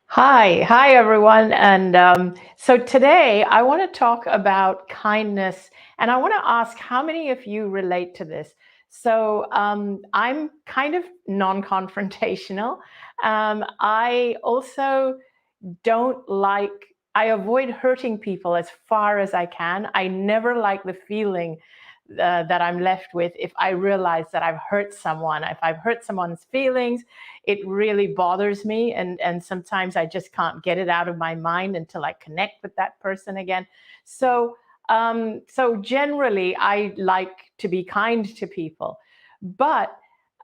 Hi everyone. And so today I want to talk about kindness, and I want to ask how many of you relate to this. I'm kind of non-confrontational. I also don't like, I avoid hurting people as far as I can. I never like the feeling that I'm left with if I realize that I've hurt someone. If I've hurt someone's feelings, it really bothers me. And sometimes I just can't get it out of my mind until I connect with that person again. So generally, I like to be kind to people. But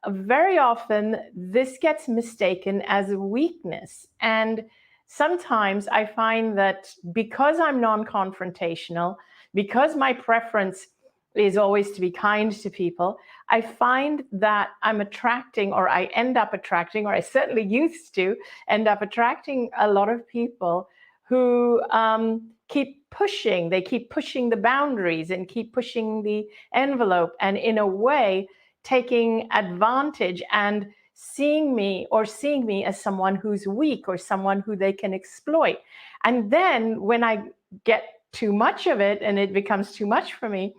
very often, this gets mistaken as a weakness. And sometimes I find that because I'm non confrontational, because my preference is always to be kind to people, I find that I'm attracting, or I end up attracting, or I certainly used to end up attracting a lot of people who keep pushing. They keep pushing the boundaries and keep pushing the envelope, and in a way, taking advantage and seeing me as someone who's weak or someone who they can exploit. And then when I get too much of it and it becomes too much for me,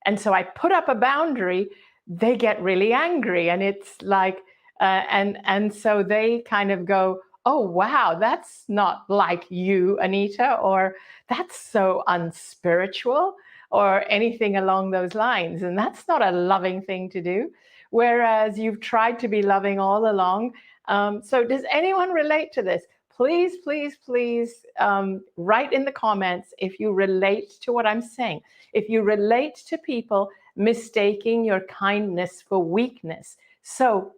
and so I put up a boundary, they get really angry. And it's like, and so they kind of go, oh, wow, that's not like you, Anita, or that's so unspiritual, or anything along those lines. And that's not a loving thing to do. Whereas you've tried to be loving all along. So does anyone relate to this? Please, please, please write in the comments if you relate to what I'm saying. If you relate to people mistaking your kindness for weakness. So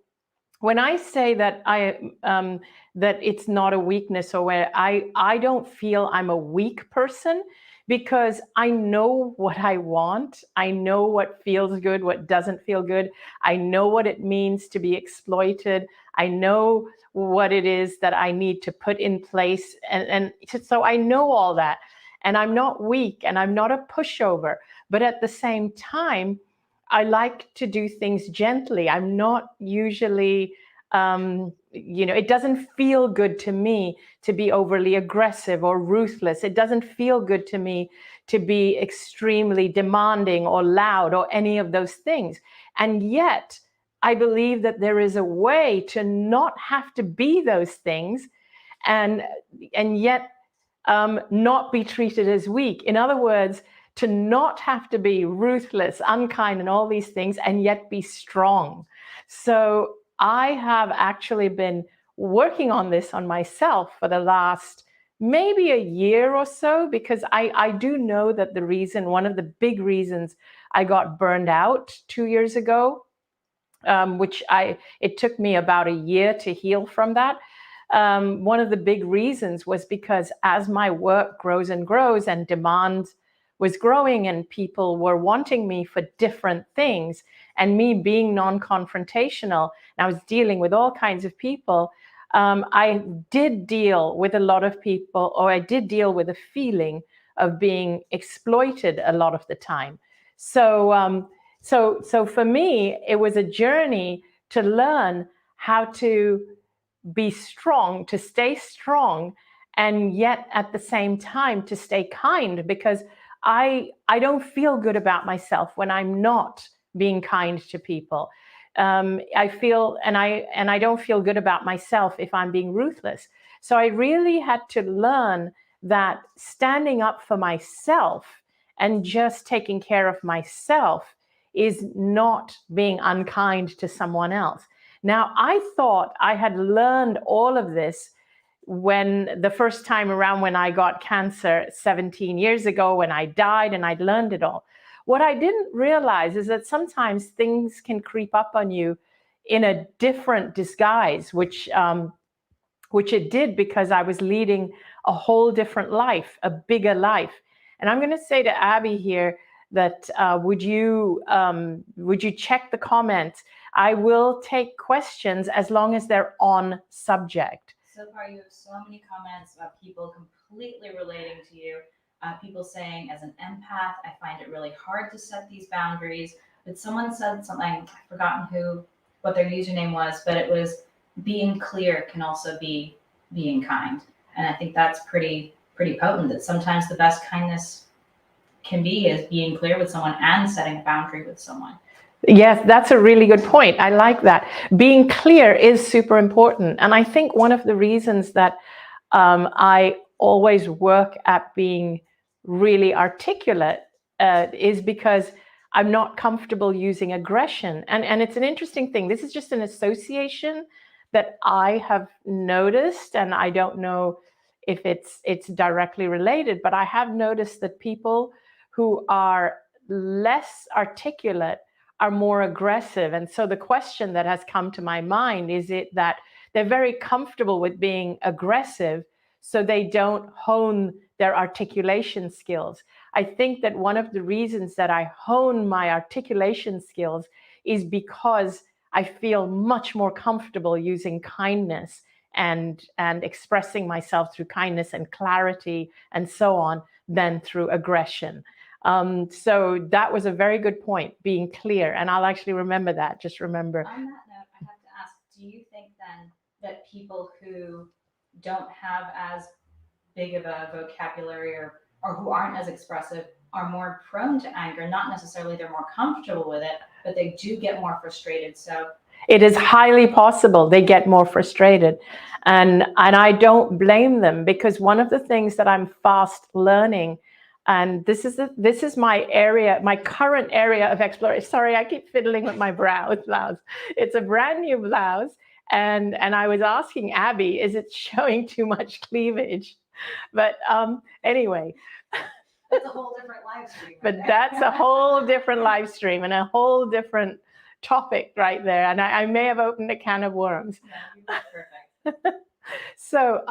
when I say that that it's not a weakness, or where I don't feel I'm a weak person, because I know what I want. I know what feels good, what doesn't feel good. I know what it means to be exploited. I know what it is that I need to put in place. And so I know all that. And I'm not weak and I'm not a pushover. But at the same time, I like to do things gently. I'm not usually, it doesn't feel good to me to be overly aggressive or ruthless. It doesn't feel good to me to be extremely demanding or loud or any of those things. And yet, I believe that there is a way to not have to be those things, and yet not be treated as weak. In other words, to not have to be ruthless, unkind, and all these things, and yet be strong. So I have actually been working on this on myself for the last maybe a year or so, because I do know that one of the big reasons I got burned out 2 years ago, it took me about a year to heal from that. One of the big reasons was because as my work grows and grows, and demand was growing, and people were wanting me for different things, and me being non-confrontational, and I was dealing with all kinds of people, I did deal with a lot of people, or I did deal with a feeling of being exploited a lot of the time. So for me, it was a journey to learn how to be strong, to stay strong, and yet at the same time to stay kind, because I don't feel good about myself when I'm not being kind to people. I feel, and I don't feel good about myself if I'm being ruthless. So I really had to learn that standing up for myself and just taking care of myself is not being unkind to someone else. Now, I thought I had learned all of this when the first time around, when I got cancer 17 years ago, when I died, and I'd learned it all. What I didn't realize is that sometimes things can creep up on you in a different disguise, which it did, because I was leading a whole different life, a bigger life. And I'm going to say to Abby here that would you check the comments? I will take questions as long as they're on subject. So far, you have so many comments about people completely relating to you. People saying, as an empath, I find it really hard to set these boundaries. But someone said something, I've forgotten what their username was, but it was being clear can also be being kind. And I think that's pretty potent, that sometimes the best kindness can be is being clear with someone and setting a boundary with someone. Yes, that's a really good point. I like that. Being clear is super important. And I think one of the reasons that I always work at being really articulate is because I'm not comfortable using aggression. And it's an interesting thing. This is just an association that I have noticed, and I don't know if it's directly related, but I have noticed that people who are less articulate are more aggressive. And so the question that has come to my mind is it that they're very comfortable with being aggressive, so they don't hone their articulation skills. I think that one of the reasons that I hone my articulation skills is because I feel much more comfortable using kindness and expressing myself through kindness and clarity and so on than through aggression. So that was a very good point, being clear. And I'll actually remember that. Just remember. On that note, I have to ask, do you think then that people who don't have as big of a vocabulary or who aren't as expressive are more prone to anger? Not necessarily they're more comfortable with it, but they do get more frustrated. So it is highly possible they get more frustrated. And I don't blame them, because one of the things that I'm fast learning, and this is my area, my current area of exploration. Sorry, I keep fiddling with my blouse. It's a brand new blouse. And I was asking Abby, is it showing too much cleavage? But anyway. That's a whole different live stream. But that's a whole different live stream and a whole different topic right there. And I may have opened a can of worms. No, perfect. So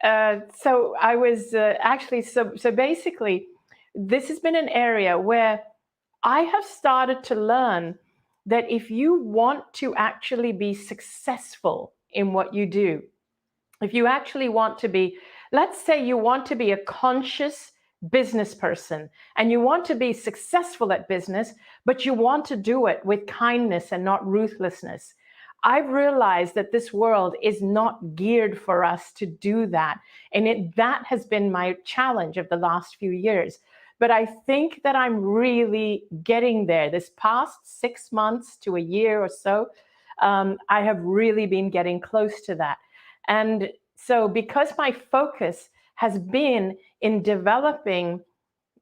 I was actually, so basically, this has been an area where I have started to learn that if you want to actually be successful in what you do, if you actually want to be, let's say you want to be a conscious business person and you want to be successful at business, but you want to do it with kindness and not ruthlessness. I've realized that this world is not geared for us to do that. And that has been my challenge of the last few years. But I think that I'm really getting there. This past 6 months to a year or so, I have really been getting close to that. And so because my focus has been in developing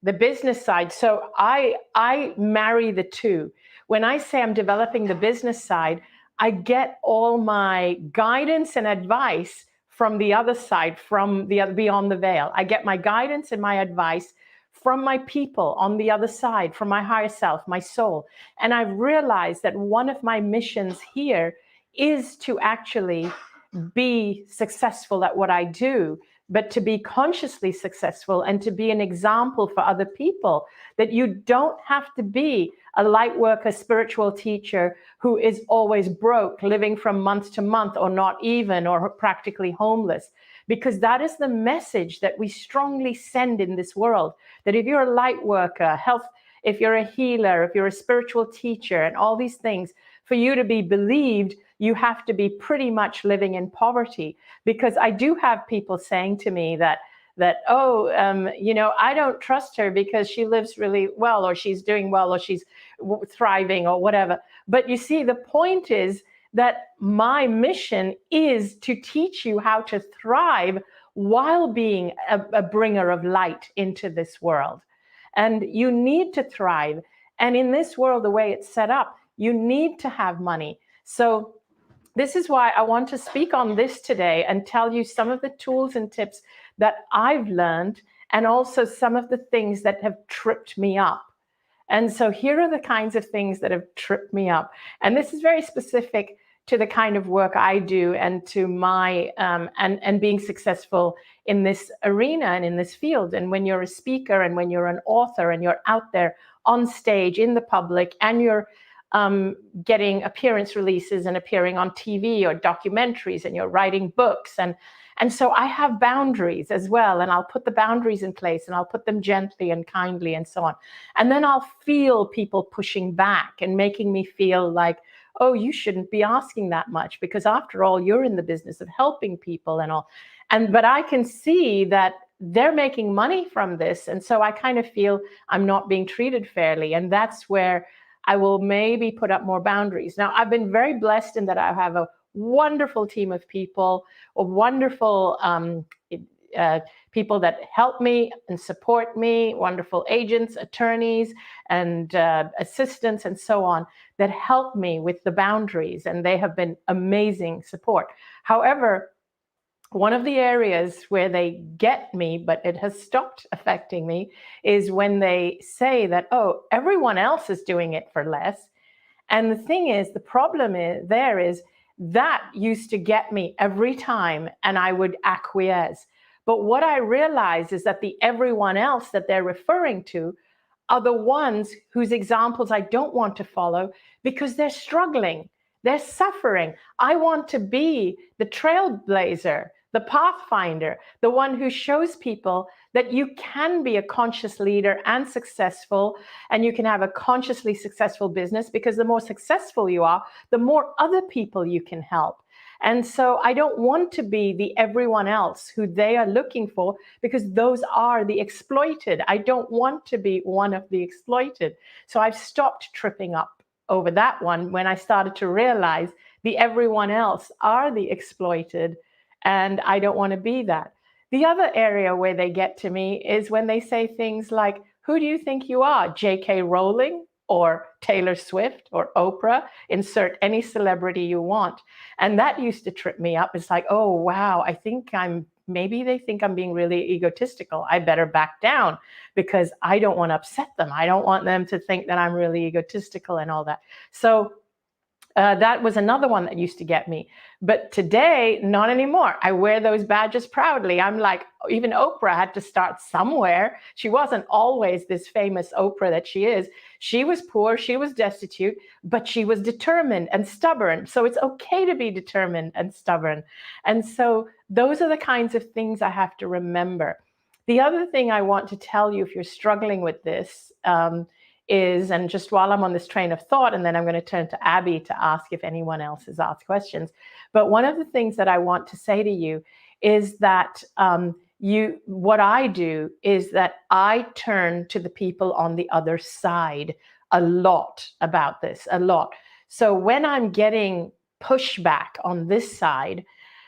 the business side, so I marry the two. When I say I'm developing the business side, I get all my guidance and advice from the other side, from the other, beyond the veil. I get my guidance and my advice from my people on the other side, from my higher self, my soul. And I've realized that one of my missions here is to actually be successful at what I do, but to be consciously successful and to be an example for other people, that you don't have to be a light worker, spiritual teacher who is always broke, living from month to month, or not even, or practically homeless. Because that is the message that we strongly send in this world, that if you're a light worker, if you're a healer, if you're a spiritual teacher, and all these things, for you to be believed, you have to be pretty much living in poverty. Because I do have people saying to me that I don't trust her because she lives really well, or she's doing well, or she's thriving, or whatever. But you see, the point is that my mission is to teach you how to thrive while being a bringer of light into this world. And you need to thrive. And in this world, the way it's set up, you need to have money. So this is why I want to speak on this today and tell you some of the tools and tips that I've learned, and also some of the things that have tripped me up. And so here are the kinds of things that have tripped me up. And this is very specific to the kind of work I do, and to my and being successful in this arena and in this field. And when you're a speaker, and when you're an author, and you're out there on stage in the public, and you're getting appearance releases and appearing on TV or documentaries, and you're writing books, and so I have boundaries as well, and I'll put the boundaries in place, and I'll put them gently and kindly and so on. And then I'll feel people pushing back and making me feel like, oh, you shouldn't be asking that much because after all, you're in the business of helping people and all. But I can see that they're making money from this. And so I kind of feel I'm not being treated fairly. And that's where I will maybe put up more boundaries. Now, I've been very blessed in that I have a wonderful team of people, a wonderful people that help me and support me, wonderful agents, attorneys, and assistants, and so on, that help me with the boundaries. And they have been amazing support. However, one of the areas where they get me, but it has stopped affecting me, is when they say that, oh, everyone else is doing it for less. And the thing is, the problem is that used to get me every time, and I would acquiesce. But what I realize is that the everyone else that they're referring to are the ones whose examples I don't want to follow because they're struggling, they're suffering. I want to be the trailblazer, the pathfinder, the one who shows people that you can be a conscious leader and successful, and you can have a consciously successful business, because the more successful you are, the more other people you can help. And so I don't want to be the everyone else who they are looking for, because those are the exploited. I don't want to be one of the exploited. So I've stopped tripping up over that one when I started to realize the everyone else are the exploited, and I don't want to be that. The other area where they get to me is when they say things like, who do you think you are, J.K. Rowling or Taylor Swift or Oprah? Insert any celebrity you want. And that used to trip me up. It's like, oh, wow, maybe they think I'm being really egotistical. I better back down because I don't want to upset them. I don't want them to think that I'm really egotistical and all that. So that was another one that used to get me. But today, not anymore. I wear those badges proudly. I'm like, even Oprah had to start somewhere. She wasn't always this famous Oprah that she is. She was poor, she was destitute, but she was determined and stubborn. So it's okay to be determined and stubborn. And so those are the kinds of things I have to remember. The other thing I want to tell you, if you're struggling with this, is, and just while I'm on this train of thought, and then I'm going to turn to Abby to ask if anyone else has asked questions. But one of the things that I want to say to you is that what I do is that I turn to the people on the other side a lot about this, a lot. So when I'm getting pushback on this side,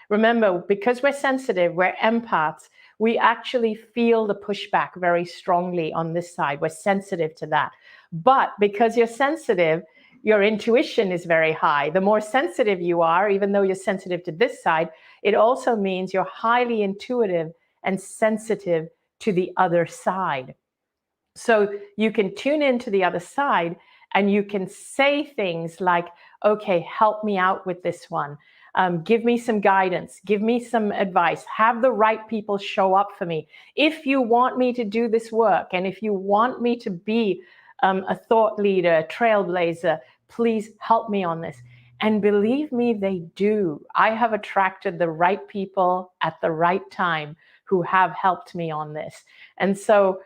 remember, because we're sensitive, we're empaths, we actually feel the pushback very strongly on this side. We're sensitive to that. But because you're sensitive, your intuition is very high. The more sensitive you are, even though you're sensitive to this side, it also means you're highly intuitive and sensitive to the other side. So you can tune into the other side and you can say things like, okay, help me out with this one. Give me some guidance, give me some advice, have the right people show up for me. If you want me to do this work, and if you want me to be a thought leader, a trailblazer, please help me on this. And believe me, they do. I have attracted the right people at the right time who have helped me on this. And so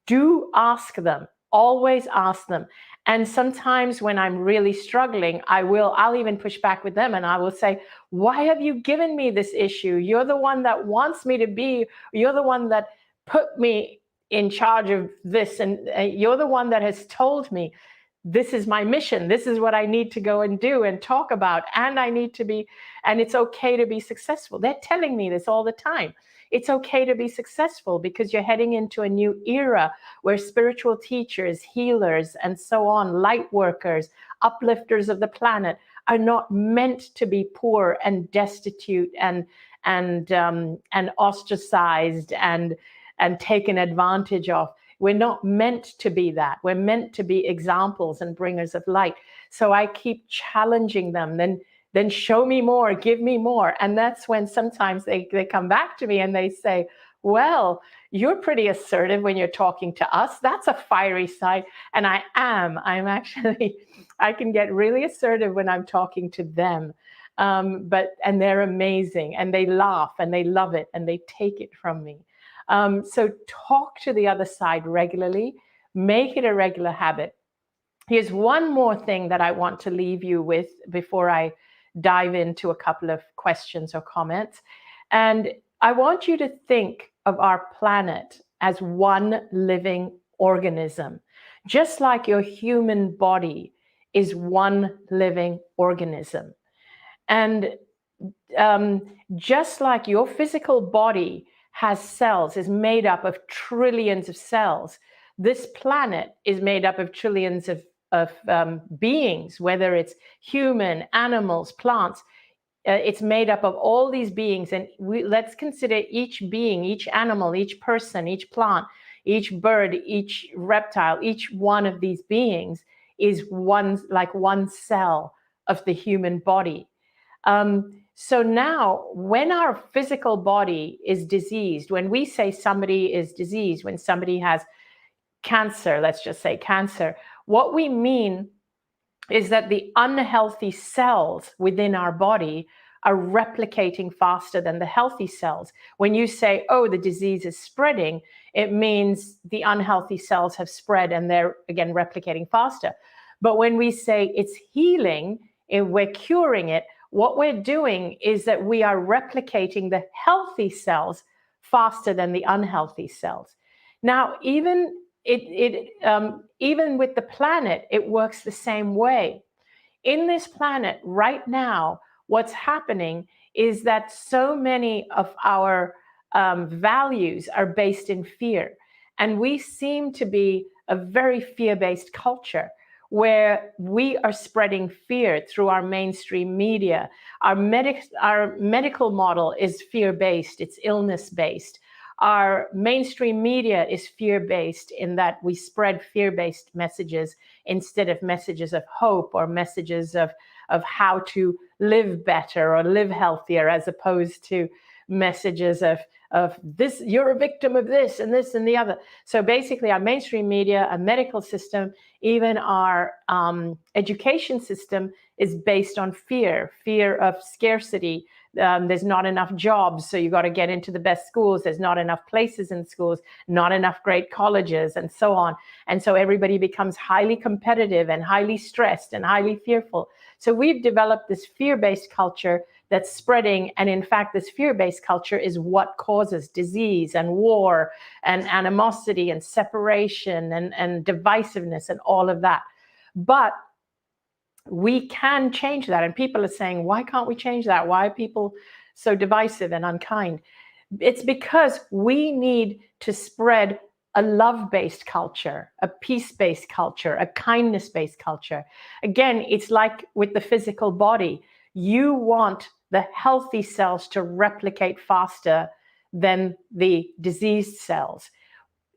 do ask them, always ask them. And sometimes when I'm really struggling, I'll even push back with them and I will say, why have you given me this issue? You're the one that wants me to be, you're the one that put me in charge of this. And you're the one that has told me, this is my mission. This is what I need to go and do and talk about. And I need to be, and it's okay to be successful. They're telling me this all the time. It's okay to be successful because you're heading into a new era where spiritual teachers, healers, and so on, light workers, uplifters of the planet are not meant to be poor and destitute and ostracized and taken advantage of. We're not meant to be that. We're meant to be examples and bringers of light. So I keep challenging them. Then show me more, give me more. And that's when sometimes they come back to me and they say, well, you're pretty assertive when you're talking to us. That's a fiery side. And I can get really assertive when I'm talking to them. And they're amazing and they laugh and they love it and they take it from me. So talk to the other side regularly, make it a regular habit. Here's one more thing that I want to leave you with before I dive into a couple of questions or comments. And I want you to think of our planet as one living organism, just like your human body is one living organism. And just like your physical body has cells, is made up of trillions of cells, this planet is made up of trillions of beings, whether it's human, animals, plants. It's made up of all these beings, and let's consider each being, each animal, each person, each plant, each bird, each reptile, each one of these beings is one cell of the human body. So now, when our physical body is diseased, when we say somebody is diseased, when somebody has cancer, let's just say cancer, what we mean is that the unhealthy cells within our body are replicating faster than the healthy cells. When you say, oh, the disease is spreading, it means the unhealthy cells have spread and they're, again, replicating faster. But when we say it's healing, and we're curing it, what we're doing is that we are replicating the healthy cells faster than the unhealthy cells. Now, even with the planet, it works the same way. In this planet right now, what's happening is that so many of our values are based in fear. And we seem to be a very fear-based culture, where we are spreading fear through our mainstream media. Our medical model is fear-based, it's illness-based. Our mainstream media is fear-based in that we spread fear-based messages instead of messages of hope or messages of how to live better or live healthier, as opposed to messages of this, you're a victim of this and this and the other. So basically our mainstream media, our medical system, even our education system is based on fear of scarcity. There's not enough jobs, so you got to get into the best schools. There's not enough places in schools, not enough great colleges, and so on. And so everybody becomes highly competitive and highly stressed and highly fearful. So we've developed this fear-based culture that's spreading. And in fact, this fear-based culture is what causes disease and war and animosity and separation and divisiveness and all of that. But we can change that. And people are saying, why can't we change that? Why are people so divisive and unkind? It's because we need to spread a love-based culture, a peace-based culture, a kindness-based culture. Again, it's like with the physical body. You want the healthy cells to replicate faster than the diseased cells.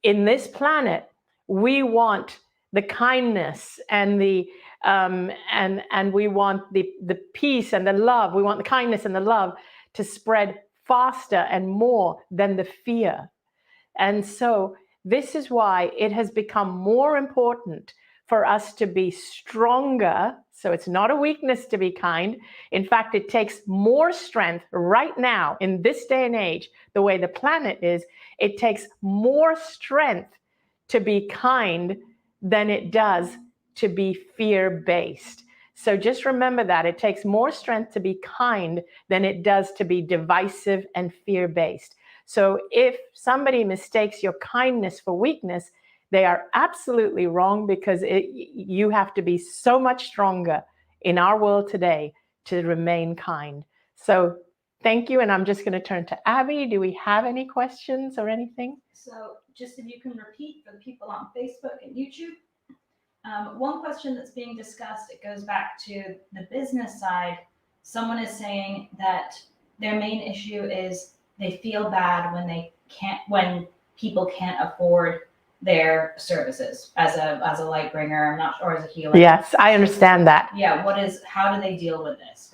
In this planet, we want the kindness and the and we want the peace and the love. We want the kindness and the love to spread faster and more than the fear. And so this is why it has become more important for us to be stronger. So it's not a weakness to be kind. In fact, it takes more strength right now in this day and age, the way the planet is, it takes more strength to be kind than it does to be fear-based. So just remember that it takes more strength to be kind than it does to be divisive and fear-based. So if somebody mistakes your kindness for weakness, they are absolutely wrong, because you have to be so much stronger in our world today to remain kind. So thank you. And I'm just going to turn to Abby. Do we have any questions or anything? So just if you can repeat for the people on Facebook and YouTube. One question that's being discussed, it goes back to the business side. Someone is saying that their main issue is they feel bad when people can't afford their services as a light bringer, I'm not sure, or as a healer. Yes, I understand that. Yeah, how do they deal with this?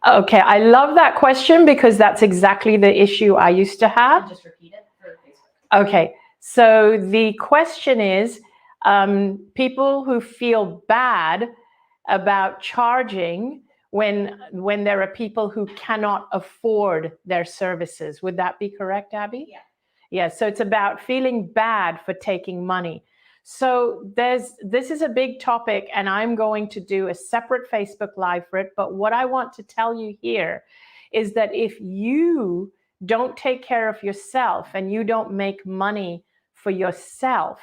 Okay, I love that question, because that's exactly the issue I used to have. Just repeat it for Facebook. Okay, so the question is, people who feel bad about charging when there are people who cannot afford their services. Would that be correct, Abby? Yeah. Yeah, so it's about feeling bad for taking money. So this is a big topic, and I'm going to do a separate Facebook Live for it. But what I want to tell you here is that if you don't take care of yourself and you don't make money for yourself,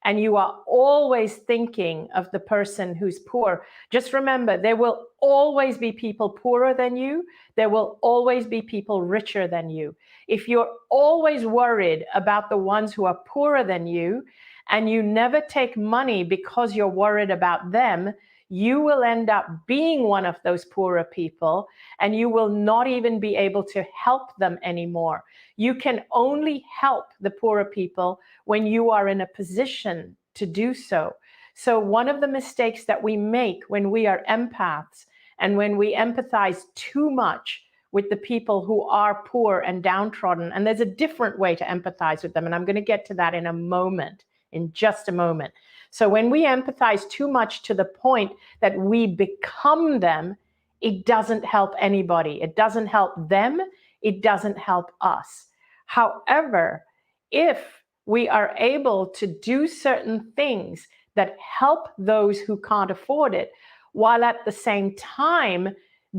and you are always thinking of the person who's poor, just remember, there will always be people poorer than you. There will always be people richer than you. If you're always worried about the ones who are poorer than you, and you never take money because you're worried about them, you will end up being one of those poorer people, and you will not even be able to help them anymore. You can only help the poorer people when you are in a position to do so. So one of the mistakes that we make when we are empaths and when we empathize too much with the people who are poor and downtrodden, and there's a different way to empathize with them, and I'm going to get to that in a moment, in just a moment. So when we empathize too much to the point that we become them, it doesn't help anybody. It doesn't help them. It doesn't help us. However, if we are able to do certain things that help those who can't afford it, while at the same time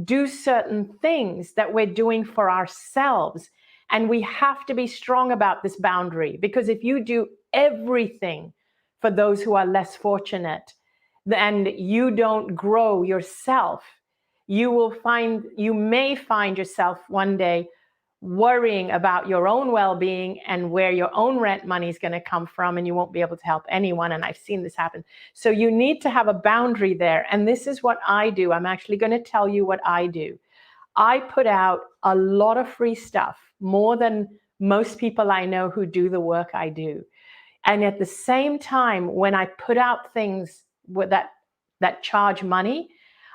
do certain things that we're doing for ourselves, and we have to be strong about this boundary, because if you do everything for those who are less fortunate, and you don't grow yourself, you may find yourself one day worrying about your own well-being and where your own rent money is going to come from, and you won't be able to help anyone. And I've seen this happen. So you need to have a boundary there. And this is what I do. I'm actually going to tell you what I do. I put out a lot of free stuff, more than most people I know who do the work I do. And at the same time, when I put out things that charge money,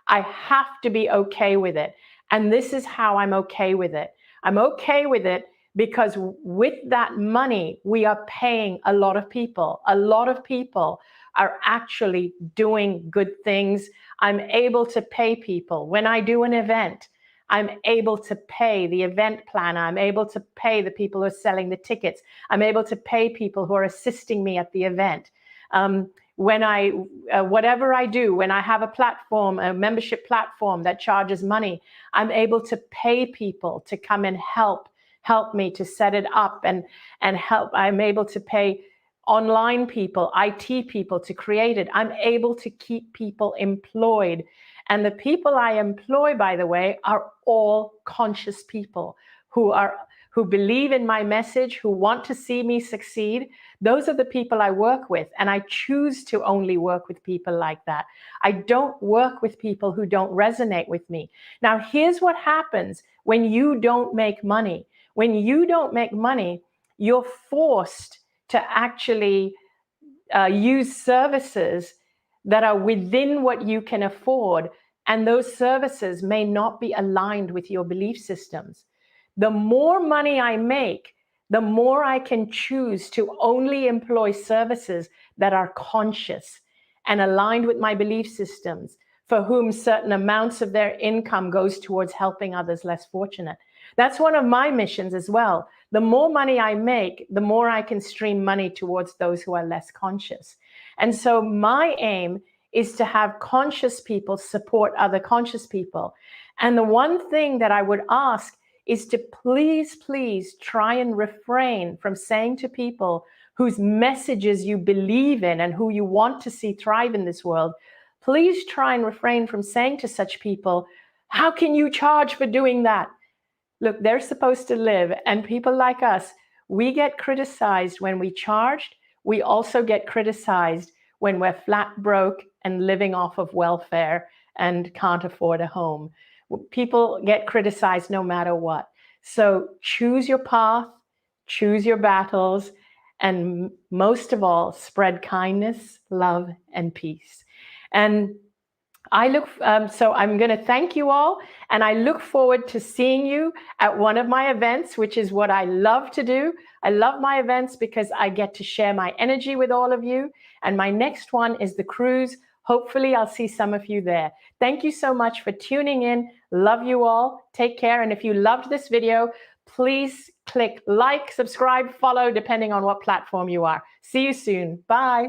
I have to be okay with it. And this is how I'm okay with it. I'm okay with it because with that money, we are paying a lot of people. A lot of people are actually doing good things. I'm able to pay people. When I do an event, I'm able to pay the event planner. I'm able to pay the people who are selling the tickets. I'm able to pay people who are assisting me at the event. Whatever I do, when I have a platform, a membership platform that charges money, I'm able to pay people to come and help me to set it up and help. I'm able to pay online people, IT people to create it. I'm able to keep people employed. And the people I employ, by the way, are all conscious people who believe in my message, who want to see me succeed. Those are the people I work with, and I choose to only work with people like that. I don't work with people who don't resonate with me. Now, here's what happens when you don't make money. When you don't make money, you're forced to actually use services that are within what you can afford, and those services may not be aligned with your belief systems. The more money I make, the more I can choose to only employ services that are conscious and aligned with my belief systems, for whom certain amounts of their income goes towards helping others less fortunate. That's one of my missions as well. The more money I make, the more I can stream money towards those who are less conscious. And so my aim is to have conscious people support other conscious people. And the one thing that I would ask is to please try and refrain from saying to people whose messages you believe in and who you want to see thrive in this world, please try and refrain from saying to such people, how can you charge for doing that? Look, they're supposed to live, and people like us, we get criticized when we charged. We also get criticized when we're flat broke and living off of welfare and can't afford a home. People get criticized no matter what. So choose your path, choose your battles, and most of all, spread kindness, love, and peace. And so I'm going to thank you all, and I look forward to seeing you at one of my events, which is what I love to do. I love my events because I get to share my energy with all of you. And my next one is the cruise. Hopefully I'll see some of you there. Thank you so much for tuning in. Love you all. Take care. And if you loved this video, please click like, subscribe, follow, depending on what platform you are. See you soon. Bye.